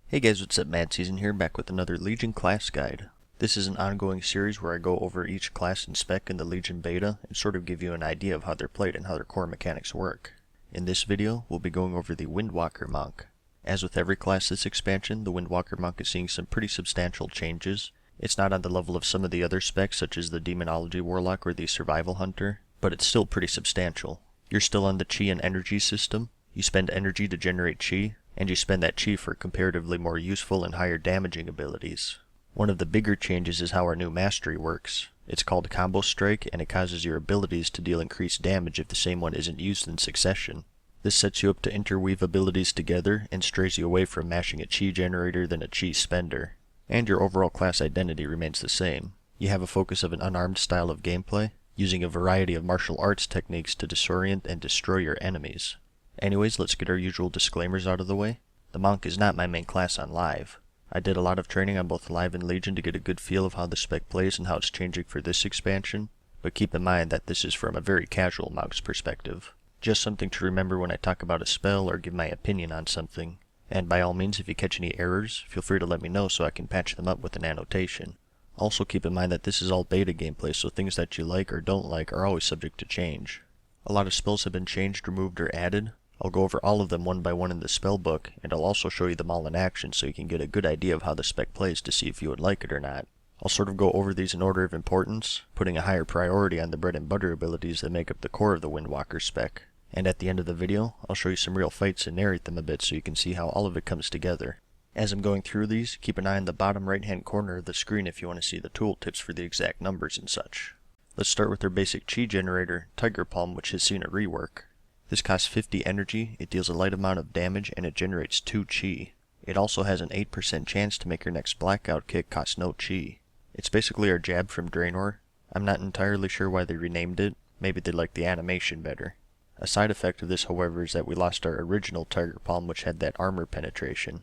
Hey guys, what's up? MadSeason here, back with another Legion class guide. This is an ongoing series where I go over each class and spec in the Legion beta and sort of give you an idea of how they're played and how their core mechanics work. In this video, we'll be going over the Windwalker monk. As with every class this expansion, the Windwalker monk is seeing some pretty substantial changes. It's not on the level of some of the other specs such as the Demonology Warlock or the Survival Hunter, but it's still pretty substantial. You're still on the chi and energy system. You spend energy to generate chi, and you spend that chi for comparatively more useful and higher damaging abilities. One of the bigger changes is how our new mastery works. It's called Combo Strike, and it causes your abilities to deal increased damage if the same one isn't used in succession. This sets you up to interweave abilities together and strays you away from mashing a chi generator than a chi spender. And your overall class identity remains the same. You have a focus of an unarmed style of gameplay, using a variety of martial arts techniques to disorient and destroy your enemies. Anyways, let's get our usual disclaimers out of the way. The monk is not my main class on live. I did a lot of training on both live and Legion to get a good feel of how the spec plays and how it's changing for this expansion, but keep in mind that this is from a very casual monk's perspective. Just something to remember when I talk about a spell or give my opinion on something. And by all means, if you catch any errors, feel free to let me know so I can patch them up with an annotation. Also keep in mind that this is all beta gameplay, so things that you like or don't like are always subject to change. A lot of spells have been changed, removed, or added. I'll go over all of them one by one in the spell book, and I'll also show you them all in action so you can get a good idea of how the spec plays to see if you would like it or not. I'll sort of go over these in order of importance, putting a higher priority on the bread and butter abilities that make up the core of the Windwalker spec. And at the end of the video, I'll show you some real fights and narrate them a bit so you can see how all of it comes together. As I'm going through these, keep an eye on the bottom right hand corner of the screen if you want to see the tooltips for the exact numbers and such. Let's start with their basic chi generator, Tiger Palm, which has seen a rework. This costs 50 energy, it deals a light amount of damage, and it generates 2 chi. It also has an 8% chance to make your next blackout kick cost no chi. It's basically our jab from Draenor. I'm not entirely sure why they renamed it, maybe they liked the animation better. A side effect of this, however, is that we lost our original Tiger Palm, which had that armor penetration.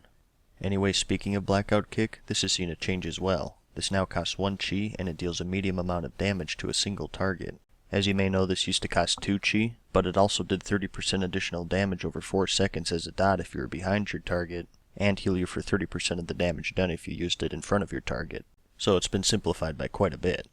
Anyway, speaking of blackout kick, this has seen a change as well. This now costs 1 chi, and it deals a medium amount of damage to a single target. As you may know, this used to cost 2 chi, but it also did 30% additional damage over 4 seconds as a dot if you were behind your target, and heal you for 30% of the damage done if you used it in front of your target. So it's been simplified by quite a bit.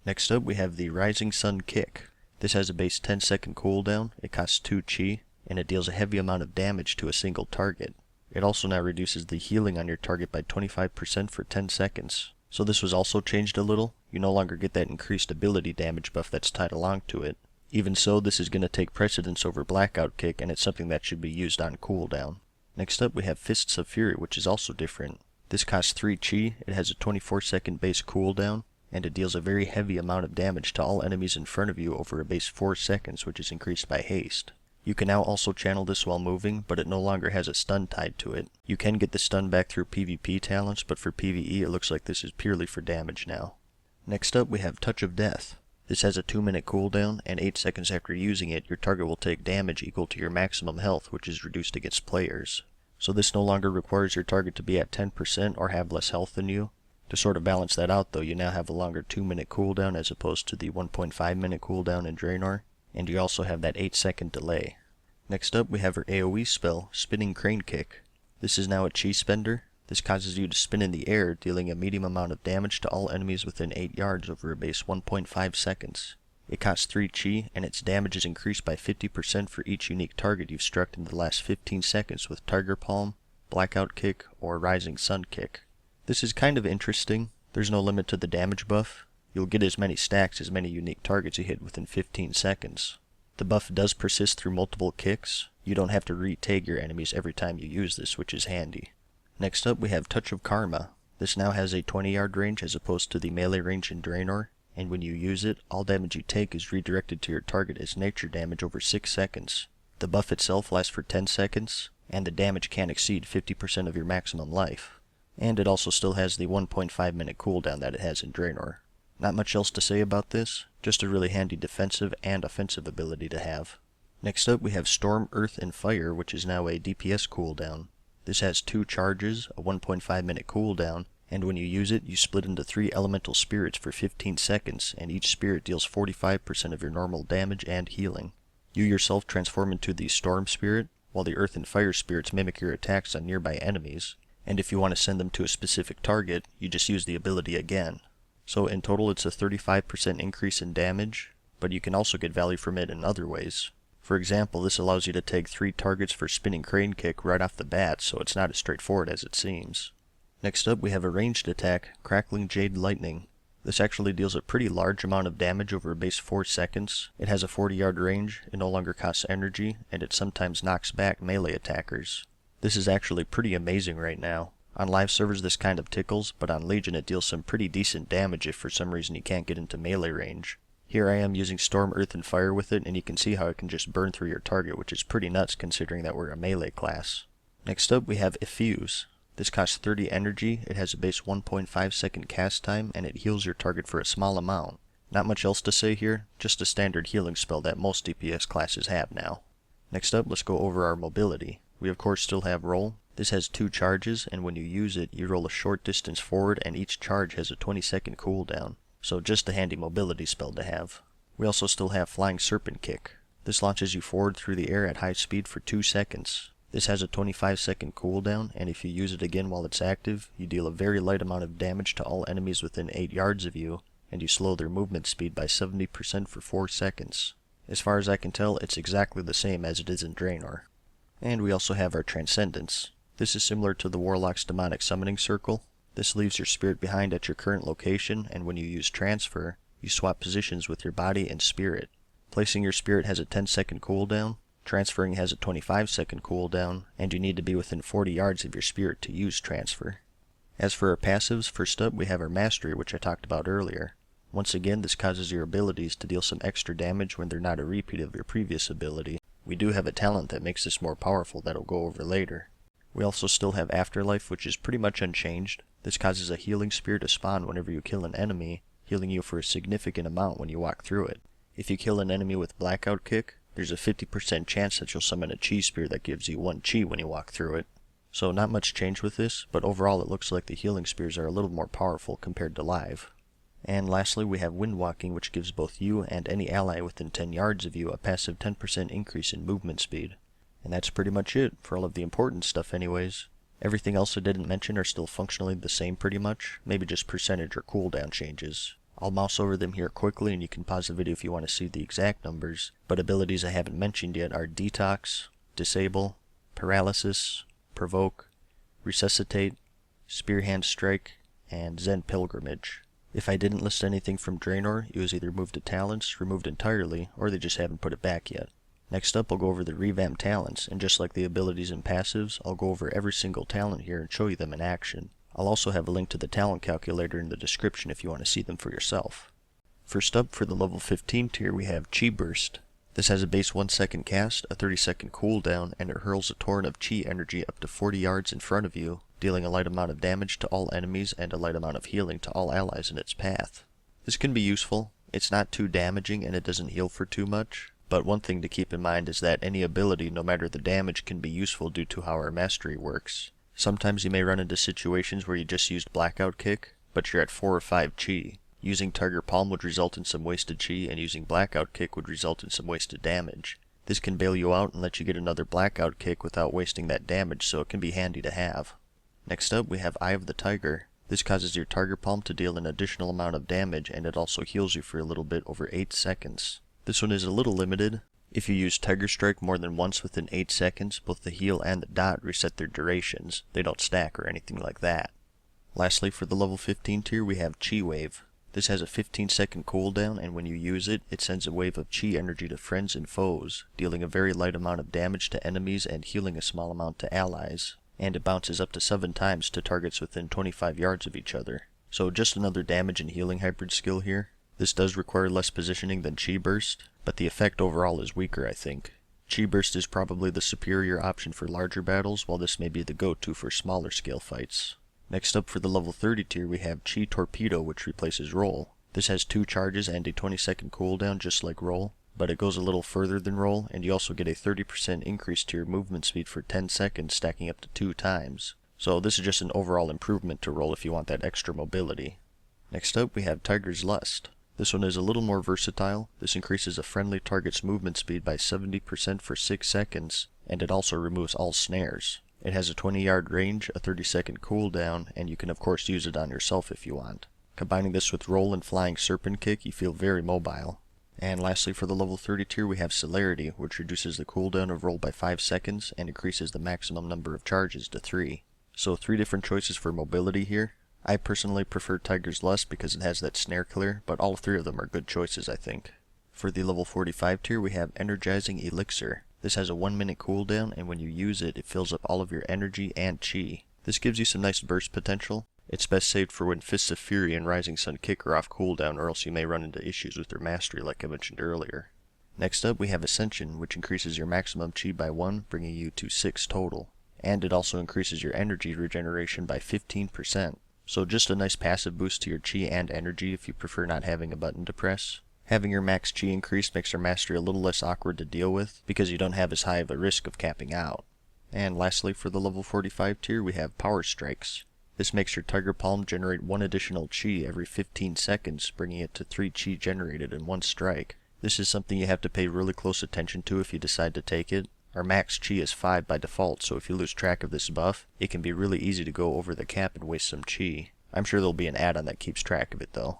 Next up we have the Rising Sun Kick. This has a base 10-second cooldown, it costs 2 chi, and it deals a heavy amount of damage to a single target. It also now reduces the healing on your target by 25% for 10 seconds. So this was also changed a little. You no longer get that increased ability damage buff that's tied along to it. Even so, this is going to take precedence over Blackout Kick, and it's something that should be used on cooldown. Next up we have Fists of Fury, which is also different. This costs 3 chi, it has a 24-second base cooldown, and it deals a very heavy amount of damage to all enemies in front of you over a base 4 seconds, which is increased by haste. You can now also channel this while moving, but it no longer has a stun tied to it. You can get the stun back through PvP talents, but for PvE it looks like this is purely for damage now. Next up we have Touch of Death. This has a 2-minute cooldown, and 8 seconds after using it, your target will take damage equal to your maximum health, which is reduced against players. So this no longer requires your target to be at 10% or have less health than you. To sort of balance that out though, you now have a longer 2-minute cooldown as opposed to the 1.5-minute cooldown in Draenor, and you also have that 8-second delay. Next up we have her AoE spell, Spinning Crane Kick. This is now a chi spender. This causes you to spin in the air, dealing a medium amount of damage to all enemies within 8 yards over a base 1.5 seconds. It costs 3 chi, and its damage is increased by 50% for each unique target you've struck in the last 15 seconds with Tiger Palm, Blackout Kick, or Rising Sun Kick. This is kind of interesting. There's no limit to the damage buff. You'll get as many stacks as many unique targets you hit within 15 seconds. The buff does persist through multiple kicks. You don't have to re-tag your enemies every time you use this, which is handy. Next up we have Touch of Karma. This now has a 20-yard range as opposed to the melee range in Draenor, and when you use it, all damage you take is redirected to your target as nature damage over 6 seconds. The buff itself lasts for 10 seconds, and the damage can't exceed 50% of your maximum life. And it also still has the 1.5-minute cooldown that it has in Draenor. Not much else to say about this, just a really handy defensive and offensive ability to have. Next up we have Storm, Earth, and Fire, which is now a DPS cooldown. This has 2 charges, a 1.5-minute cooldown, and when you use it, you split into 3 elemental spirits for 15 seconds, and each spirit deals 45% of your normal damage and healing. You yourself transform into the Storm Spirit, while the Earth and Fire spirits mimic your attacks on nearby enemies, and if you want to send them to a specific target, you just use the ability again. So in total it's a 35% increase in damage, but you can also get value from it in other ways. For example, this allows you to take 3 targets for Spinning Crane Kick right off the bat, so it's not as straightforward as it seems. Next up we have a ranged attack, Crackling Jade Lightning. This actually deals a pretty large amount of damage over a base 4 seconds. It has a 40-yard range, it no longer costs energy, and it sometimes knocks back melee attackers. This is actually pretty amazing right now. On live servers this kind of tickles, but on Legion it deals some pretty decent damage if for some reason you can't get into melee range. Here I am using Storm, Earth, and Fire with it, and you can see how it can just burn through your target, which is pretty nuts considering that we're a melee class. Next up we have Effuse. This costs 30 energy, it has a base 1.5 second cast time, and it heals your target for a small amount. Not much else to say here, just a standard healing spell that most DPS classes have now. Next up, let's go over our mobility. We of course still have Roll. This has 2 charges, and when you use it, you roll a short distance forward, and each charge has a 20-second cooldown. So just a handy mobility spell to have. We also still have Flying Serpent Kick. This launches you forward through the air at high speed for 2 seconds. This has a 25-second cooldown, and if you use it again while it's active, you deal a very light amount of damage to all enemies within 8 yards of you, and you slow their movement speed by 70% for 4 seconds. As far as I can tell, it's exactly the same as it is in Draenor. And we also have our Transcendence. This is similar to the Warlock's Demonic Summoning Circle. This leaves your spirit behind at your current location, and when you use Transfer, you swap positions with your body and spirit. Placing your spirit has a 10-second cooldown, transferring has a 25-second cooldown, and you need to be within 40 yards of your spirit to use Transfer. As for our passives, first up we have our Mastery, which I talked about earlier. Once again, this causes your abilities to deal some extra damage when they're not a repeat of your previous ability. We do have a talent that makes this more powerful that I'll go over later. We also still have Afterlife, which is pretty much unchanged. This causes a healing spear to spawn whenever you kill an enemy, healing you for a significant amount when you walk through it. If you kill an enemy with Blackout Kick, there's a 50% chance that you'll summon a Chi Spear that gives you 1 Chi when you walk through it. So not much change with this, but overall it looks like the healing spears are a little more powerful compared to live. And lastly we have Windwalking, which gives both you and any ally within 10 yards of you a passive 10% increase in movement speed. And that's pretty much it, for all of the important stuff anyways. Everything else I didn't mention are still functionally the same pretty much, maybe just percentage or cooldown changes. I'll mouse over them here quickly and you can pause the video if you want to see the exact numbers, but abilities I haven't mentioned yet are Detox, Disable, Paralysis, Provoke, Resuscitate, Spearhand Strike, and Zen Pilgrimage. If I didn't list anything from Draenor, it was either moved to Talents, removed entirely, or they just haven't put it back yet. Next up I'll go over the revamped talents, and just like the abilities and passives, I'll go over every single talent here and show you them in action. I'll also have a link to the talent calculator in the description if you want to see them for yourself. First up, for the level 15 tier we have Chi Burst. This has a base 1 second cast, a 30-second cooldown, and it hurls a torrent of Chi energy up to 40 yards in front of you, dealing a light amount of damage to all enemies and a light amount of healing to all allies in its path. This can be useful. It's not too damaging and it doesn't heal for too much. But one thing to keep in mind is that any ability, no matter the damage, can be useful due to how our mastery works. Sometimes you may run into situations where you just used Blackout Kick, but you're at 4 or 5 Chi. Using Tiger Palm would result in some wasted Chi, and using Blackout Kick would result in some wasted damage. This can bail you out and let you get another Blackout Kick without wasting that damage, so it can be handy to have. Next up we have Eye of the Tiger. This causes your Tiger Palm to deal an additional amount of damage, and it also heals you for a little bit over 8 seconds. This one is a little limited. If you use Tiger Strike more than once within 8 seconds, both the heal and the dot reset their durations. They don't stack or anything like that. Lastly, for the level 15 tier we have Chi Wave. This has a 15-second cooldown, and when you use it, it sends a wave of Chi energy to friends and foes, dealing a very light amount of damage to enemies and healing a small amount to allies. And it bounces up to 7 times to targets within 25 yards of each other. So just another damage and healing hybrid skill here. This does require less positioning than Chi Burst, but the effect overall is weaker, I think. Chi Burst is probably the superior option for larger battles, while this may be the go-to for smaller scale fights. Next up for the level 30 tier we have Chi Torpedo, which replaces Roll. This has 2 charges and a 20-second cooldown just like Roll, but it goes a little further than Roll, and you also get a 30% increase to your movement speed for 10 seconds, stacking up to 2 times. So this is just an overall improvement to Roll if you want that extra mobility. Next up we have Tiger's Lust. This one is a little more versatile. This increases a friendly target's movement speed by 70% for 6 seconds, and it also removes all snares. It has a 20-yard range, a 30-second cooldown, and you can of course use it on yourself if you want. Combining this with Roll and Flying Serpent Kick, you feel very mobile. And lastly, for the level 30 tier, we have Celerity, which reduces the cooldown of Roll by 5 seconds and increases the maximum number of charges to 3. So 3 different choices for mobility here. I personally prefer Tiger's Lust because it has that snare killer, but all 3 of them are good choices I think. For the level 45 tier, we have Energizing Elixir. This has a 1-minute cooldown, and when you use it, it fills up all of your energy and chi. This gives you some nice burst potential. It's best saved for when Fists of Fury and Rising Sun Kick are off cooldown, or else you may run into issues with their mastery like I mentioned earlier. Next up we have Ascension, which increases your maximum chi by 1, bringing you to 6 total. And it also increases your energy regeneration by 15%. So just a nice passive boost to your chi and energy if you prefer not having a button to press. Having your max chi increased makes your mastery a little less awkward to deal with, because you don't have as high of a risk of capping out. And lastly, for the level 45 tier, we have Power Strikes. This makes your Tiger Palm generate 1 additional chi every 15 seconds, bringing it to 3 chi generated in 1 strike. This is something you have to pay really close attention to if you decide to take it. Our max chi is 5 by default, so if you lose track of this buff, it can be really easy to go over the cap and waste some chi. I'm sure there'll be an add-on that keeps track of it though.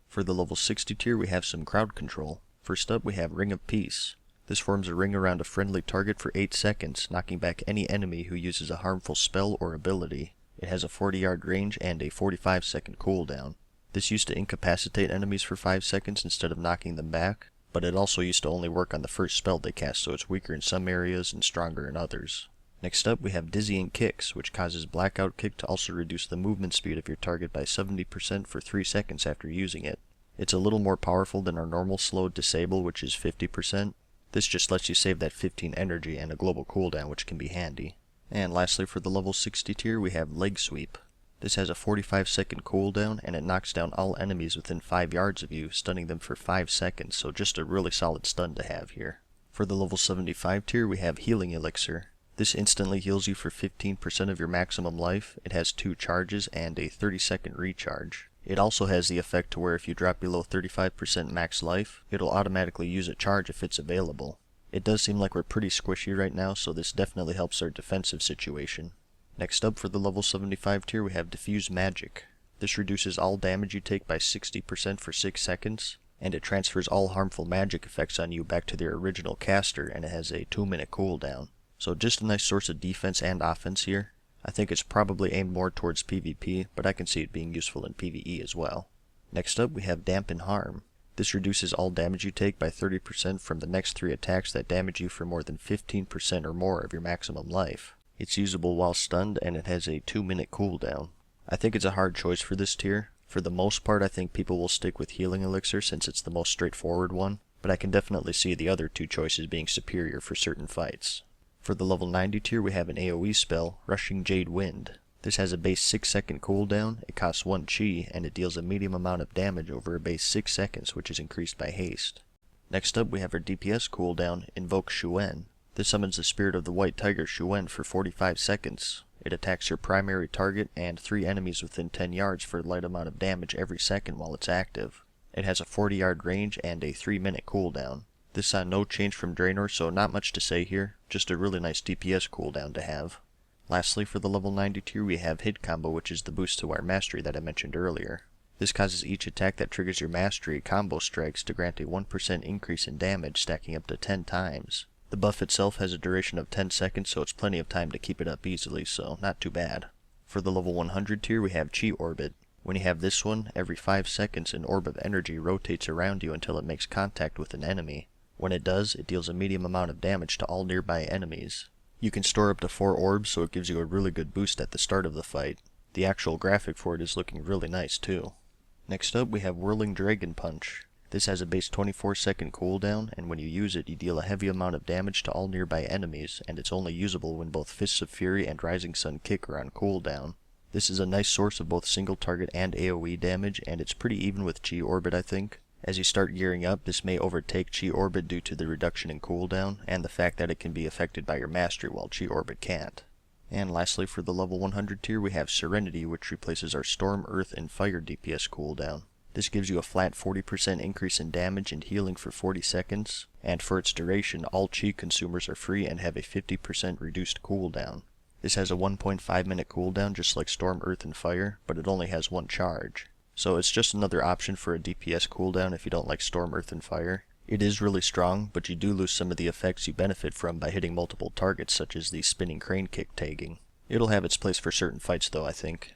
For the level 60 tier, we have some crowd control. First up, we have Ring of Peace. This forms a ring around a friendly target for 8 seconds, knocking back any enemy who uses a harmful spell or ability. It has a 40-yard range and a 45-second cooldown. This used to incapacitate enemies for 5 seconds instead of knocking them back, but it also used to only work on the first spell they cast, so it's weaker in some areas and stronger in others. Next up we have Dizzying Kicks, which causes Blackout Kick to also reduce the movement speed of your target by 70% for 3 seconds after using it. It's a little more powerful than our normal slowed Disable, which is 50%. This just lets you save that 15 energy and a global cooldown, which can be handy. And lastly, for the level 60 tier, we have Leg Sweep. This has a 45-second cooldown, and it knocks down all enemies within 5 yards of you, stunning them for 5 seconds, so just a really solid stun to have here. For the level 75 tier, we have Healing Elixir. This instantly heals you for 15% of your maximum life. It has 2 charges and a 30-second recharge. It also has the effect to where if you drop below 35% max life, it'll automatically use a charge if it's available. It does seem like we're pretty squishy right now, so this definitely helps our defensive situation. Next up for the level 75 tier, we have Diffuse Magic. This reduces all damage you take by 60% for 6 seconds, and it transfers all harmful magic effects on you back to their original caster, and it has a 2-minute cooldown. So just a nice source of defense and offense here. I think it's probably aimed more towards PvP, but I can see it being useful in PvE as well. Next up we have Dampen Harm. This reduces all damage you take by 30% from the next 3 attacks that damage you for more than 15% or more of your maximum life. It's usable while stunned, and it has a 2-minute cooldown. I think it's a hard choice for this tier. For the most part, I think people will stick with Healing Elixir since it's the most straightforward one, but I can definitely see the other 2 choices being superior for certain fights. For the level 90 tier, we have an AoE spell, Rushing Jade Wind. This has a base 6-second cooldown, it costs 1 chi, and it deals a medium amount of damage over a base 6 seconds, which is increased by haste. Next up we have our DPS cooldown, Invoke Shuen. This summons the spirit of the white tiger Shuen for 45 seconds. It attacks your primary target and 3 enemies within 10 yards for a light amount of damage every second while it's active. It has a 40-yard range and a 3-minute cooldown. This saw no change from Draenor, so not much to say here, just a really nice DPS cooldown to have. Lastly, for the level 90 tier, we have Hit Combo, which is the boost to our mastery that I mentioned earlier. This causes each attack that triggers your mastery combo strikes to grant a 1% increase in damage, stacking up to 10 times. The buff itself has a duration of 10 seconds, so it's plenty of time to keep it up easily, so not too bad. For the level 100 tier, we have Chi Orbit. When you have this one, every 5 seconds an orb of energy rotates around you until it makes contact with an enemy. When it does, it deals a medium amount of damage to all nearby enemies. You can store up to 4 orbs, so it gives you a really good boost at the start of the fight. The actual graphic for it is looking really nice too. Next up we have Whirling Dragon Punch. This has a base 24-second cooldown, and when you use it, you deal a heavy amount of damage to all nearby enemies, and it's only usable when both Fists of Fury and Rising Sun Kick are on cooldown. This is a nice source of both single target and AoE damage, and it's pretty even with Chi Orbit I think. As you start gearing up, this may overtake Chi Orbit due to the reduction in cooldown, and the fact that it can be affected by your mastery while Chi Orbit can't. And lastly, for the level 100 tier, we have Serenity, which replaces our Storm, Earth, and Fire DPS cooldown. This gives you a flat 40% increase in damage and healing for 40 seconds, and for its duration, all Chi consumers are free and have a 50% reduced cooldown. This has a 1.5 minute cooldown just like Storm, Earth, and Fire, but it only has one charge. So it's just another option for a DPS cooldown if you don't like Storm, Earth, and Fire. It is really strong, but you do lose some of the effects you benefit from by hitting multiple targets such as the spinning crane kick tagging. It'll have its place for certain fights though, I think.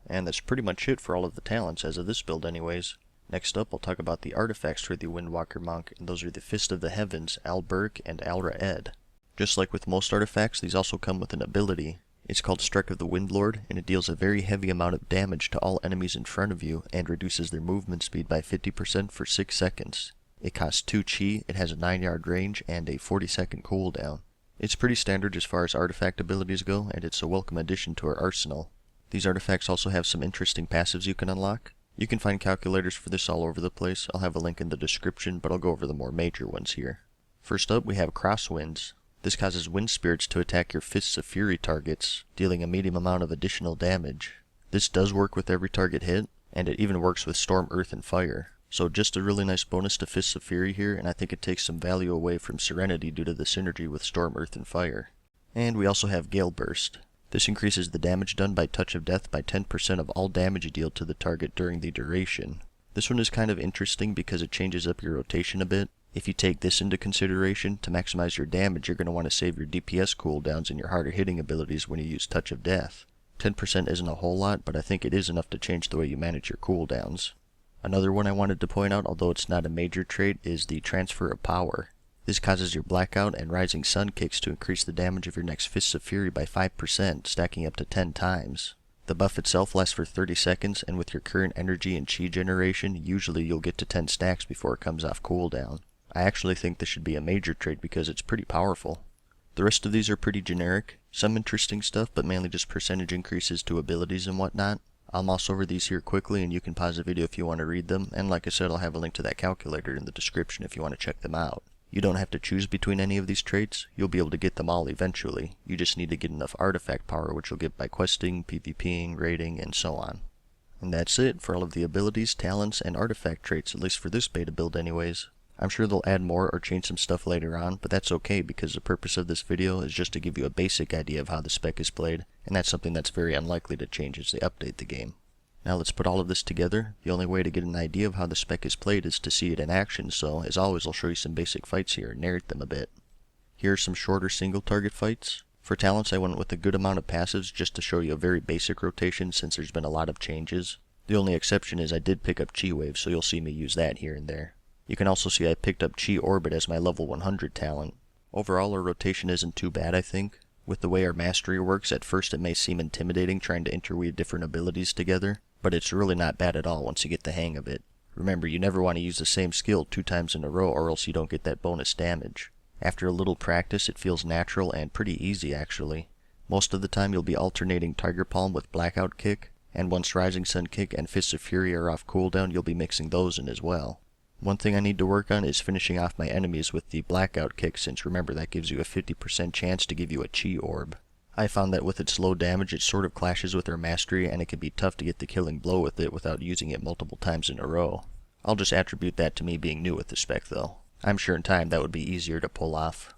And that's pretty much it for all of the talents as of this build anyways. Next up, I'll talk about the artifacts for the Windwalker monk, and those are the Fist of the Heavens, Alberg, and Alra Ed. Just like with most artifacts, these also come with an ability. It's called Strike of the Windlord, and it deals a very heavy amount of damage to all enemies in front of you, and reduces their movement speed by 50% for 6 seconds. It costs 2 chi, it has a 9-yard range, and a 40-second cooldown. It's pretty standard as far as artifact abilities go, and it's a welcome addition to our arsenal. These artifacts also have some interesting passives you can unlock. You can find calculators for this all over the place. I'll have a link in the description, but I'll go over the more major ones here. First up, we have Crosswinds. This causes wind spirits to attack your Fists of Fury targets, dealing a medium amount of additional damage. This does work with every target hit, and it even works with Storm, Earth, and Fire. So just a really nice bonus to Fists of Fury here, and I think it takes some value away from Serenity due to the synergy with Storm, Earth, and Fire. And we also have Gale Burst. This increases the damage done by Touch of Death by 10% of all damage you deal to the target during the duration. This one is kind of interesting because it changes up your rotation a bit. If you take this into consideration, to maximize your damage, you're going to want to save your DPS cooldowns and your harder hitting abilities when you use Touch of Death. 10% isn't a whole lot, but I think it is enough to change the way you manage your cooldowns. Another one I wanted to point out, although it's not a major trait, is the Transfer of Power. This causes your Blackout and Rising Sun kicks to increase the damage of your next Fists of Fury by 5%, stacking up to 10 times. The buff itself lasts for 30 seconds, and with your current energy and chi generation, usually you'll get to 10 stacks before it comes off cooldown. I actually think this should be a major trait because it's pretty powerful. The rest of these are pretty generic, some interesting stuff, but mainly just percentage increases to abilities and whatnot. I'll mouse over these here quickly, and you can pause the video if you want to read them, and like I said, I'll have a link to that calculator in the description if you want to check them out. You don't have to choose between any of these traits, you'll be able to get them all eventually. You just need to get enough artifact power, which you'll get by questing, PvPing, raiding, and so on. And that's it for all of the abilities, talents, and artifact traits, at least for this beta build anyways. I'm sure they'll add more or change some stuff later on, but that's okay because the purpose of this video is just to give you a basic idea of how the spec is played, and that's something that's very unlikely to change as they update the game. Now let's put all of this together. The only way to get an idea of how the spec is played is to see it in action, so as always I'll show you some basic fights here and narrate them a bit. Here are some shorter single target fights. For talents I went with a good amount of passives just to show you a very basic rotation since there's been a lot of changes. The only exception is I did pick up Chi Wave, so you'll see me use that here and there. You can also see I picked up Chi Orbit as my level 100 talent. Overall our rotation isn't too bad I think. With the way our mastery works, at first it may seem intimidating trying to interweave different abilities together, but it's really not bad at all once you get the hang of it. Remember, you never want to use the same skill 2 times in a row or else you don't get that bonus damage. After a little practice it feels natural and pretty easy actually. Most of the time you'll be alternating Tiger Palm with Blackout Kick, and once Rising Sun Kick and Fists of Fury are off cooldown you'll be mixing those in as well. One thing I need to work on is finishing off my enemies with the Blackout Kick, since remember that gives you a 50% chance to give you a Chi Orb. I found that with its low damage it sort of clashes with our mastery and it can be tough to get the killing blow with it without using it multiple times in a row. I'll just attribute that to me being new with the spec though. I'm sure in time that would be easier to pull off.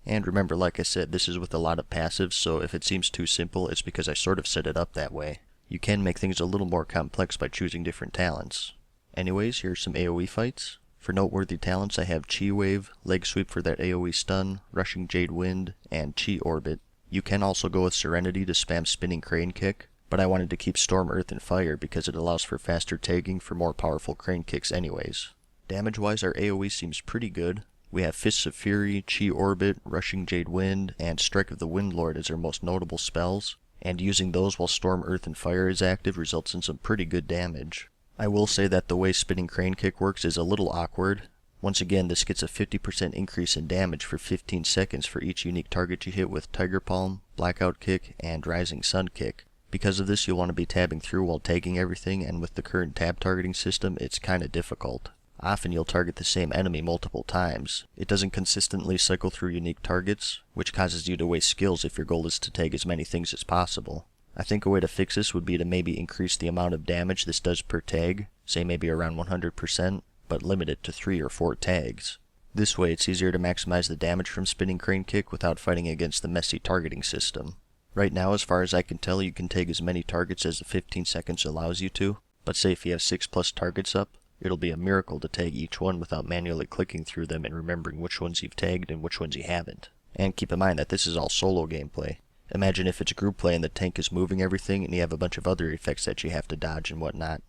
And remember, like I said, this is with a lot of passives, so if it seems too simple it's because I sort of set it up that way. You can make things a little more complex by choosing different talents. Anyways, here's some AoE fights. For noteworthy talents I have Chi Wave, Leg Sweep for that AoE stun, Rushing Jade Wind, and Chi Orbit. You can also go with Serenity to spam Spinning Crane Kick, but I wanted to keep Storm, Earth, and Fire because it allows for faster tagging for more powerful crane kicks anyways. Damage-wise our AoE seems pretty good. We have Fists of Fury, Chi Orbit, Rushing Jade Wind, and Strike of the Windlord as our most notable spells, and using those while Storm, Earth, and Fire is active results in some pretty good damage. I will say that the way Spinning Crane Kick works is a little awkward. Once again, this gets a 50% increase in damage for 15 seconds for each unique target you hit with Tiger Palm, Blackout Kick, and Rising Sun Kick. Because of this, you'll want to be tabbing through while tagging everything, and with the current tab targeting system, it's kinda difficult. Often you'll target the same enemy multiple times. It doesn't consistently cycle through unique targets, which causes you to waste skills if your goal is to tag as many things as possible. I think a way to fix this would be to maybe increase the amount of damage this does per tag, say maybe around 100%, but limit it to 3 or 4 tags. This way it's easier to maximize the damage from Spinning Crane Kick without fighting against the messy targeting system. Right now, as far as I can tell, you can take as many targets as the 15 seconds allows you to, but say if you have 6 plus targets up, it'll be a miracle to tag each one without manually clicking through them and remembering which ones you've tagged and which ones you haven't. And keep in mind that this is all solo gameplay. Imagine if it's group play and the tank is moving everything and you have a bunch of other effects that you have to dodge and whatnot.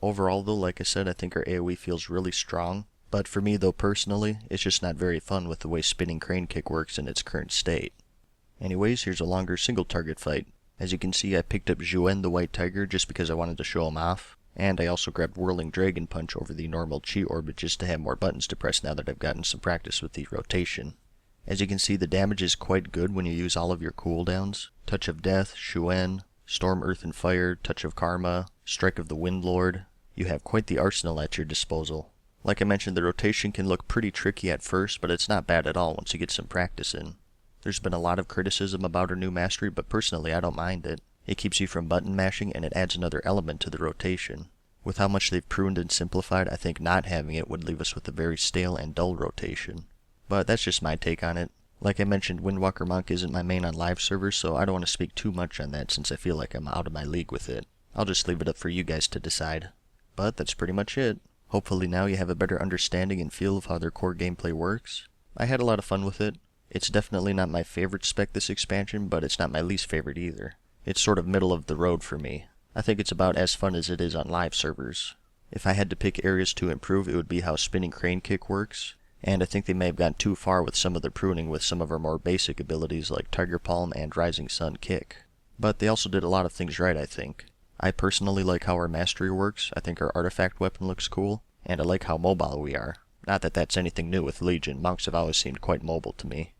Overall though, like I said, I think our AoE feels really strong, but for me though personally, it's just not very fun with the way spinning crane kick works in its current state. Anyways, here's a longer single target fight. As you can see, I picked up Zhuen the White Tiger just because I wanted to show him off, and I also grabbed Whirling Dragon Punch over the normal Chi Orbit just to have more buttons to press now that I've gotten some practice with the rotation. As you can see, the damage is quite good when you use all of your cooldowns. Touch of Death, Zhuen, Storm, Earth and Fire, Touch of Karma, Strike of the Windlord. You have quite the arsenal at your disposal. Like I mentioned, the rotation can look pretty tricky at first, but it's not bad at all once you get some practice in. There's been a lot of criticism about our new mastery, but personally I don't mind it. It keeps you from button mashing and it adds another element to the rotation. With how much they've pruned and simplified, I think not having it would leave us with a very stale and dull rotation. But that's just my take on it. Like I mentioned, Windwalker Monk isn't my main on live servers, so I don't want to speak too much on that since I feel like I'm out of my league with it. I'll just leave it up for you guys to decide. But that's pretty much it. Hopefully now you have a better understanding and feel of how their core gameplay works. I had a lot of fun with it. It's definitely not my favorite spec this expansion, but it's not my least favorite either. It's sort of middle of the road for me. I think it's about as fun as it is on live servers. If I had to pick areas to improve, it would be how spinning crane kick works, and I think they may have gone too far with some of the pruning with some of our more basic abilities like Tiger Palm and Rising Sun Kick. But they also did a lot of things right, I think. I personally like how our mastery works, I think our artifact weapon looks cool, and I like how mobile we are. Not that that's anything new with Legion, monks have always seemed quite mobile to me.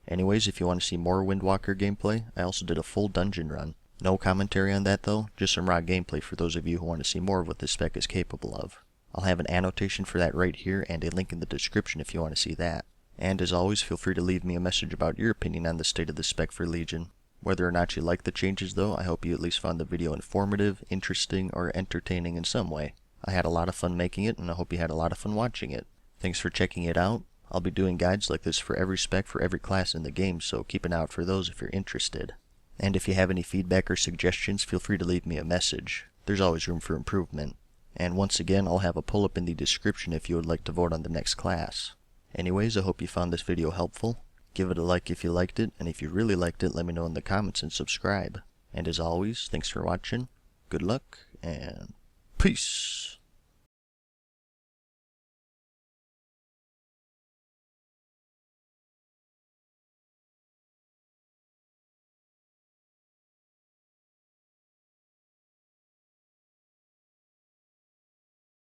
Anyways, if you want to see more Windwalker gameplay, I also did a full dungeon run. No commentary on that though, just some raw gameplay for those of you who want to see more of what this spec is capable of. I'll have an annotation for that right here and a link in the description if you want to see that. And as always, feel free to leave me a message about your opinion on the state of the spec for Legion. Whether or not you like the changes though, I hope you at least found the video informative, interesting, or entertaining in some way. I had a lot of fun making it, and I hope you had a lot of fun watching it. Thanks for checking it out. I'll be doing guides like this for every spec for every class in the game, so keep an eye out for those if you're interested. And if you have any feedback or suggestions, feel free to leave me a message. There's always room for improvement. And once again, I'll have a pull-up in the description if you would like to vote on the next class. Anyways, I hope you found this video helpful. Give it a like if you liked it, and if you really liked it, let me know in the comments and subscribe. And as always, thanks for watching, good luck, and peace!